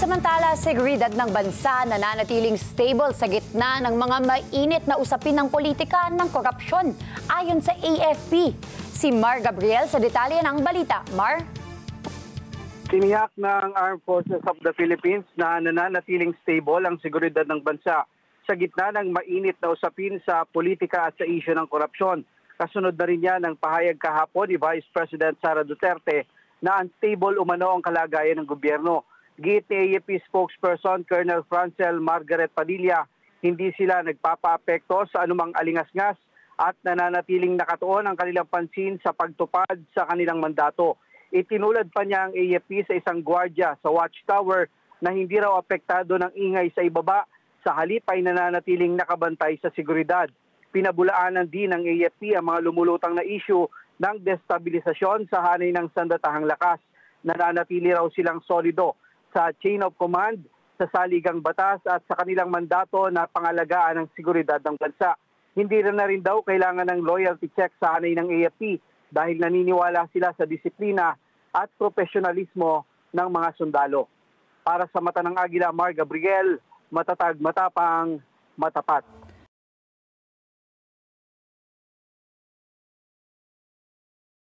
Samantala, seguridad ng bansa nananatiling stable sa gitna ng mga mainit na usapin ng politika ng korupsyon. Ayon sa AFP, si Mar Gabriel sa detalye ng balita. Mar? Tiniyak ng Armed Forces of the Philippines na nananatiling stable ang seguridad ng bansa sa gitna ng mainit na usapin sa politika at sa isyu ng korupsyon. Kasunod na rin yan ng pahayag kahapon ni Vice President Sara Duterte na unstable umano ang kalagayan ng gobyerno. Giit ni AFP spokesperson Colonel Francel Margaret Padilla, hindi sila nagpapaapekto sa anumang alingasngas at nananatiling nakatuon ang kanilang pansin sa pagtupad sa kanilang mandato. Itinulad pa niya ang AFP sa isang gwardiya sa watchtower na hindi raw apektado ng ingay sa ibaba, sa halip ay nananatiling nakabantay sa seguridad. Pinabulaanan din ng AFP ang mga lumulutang na isyu ng destabilisasyon sa hanay ng sandatahang lakas. Nananatili raw silang solido sa chain of command, sa saligang batas at sa kanilang mandato na pangalagaan ng seguridad ng bansa. Hindi na rin daw kailangan ng loyalty check sa hanay ng AFP dahil naniniwala sila sa disiplina at profesionalismo ng mga sundalo. Para sa Mata ng Agila, Mar Gabriel, matatag, matapang, matapat.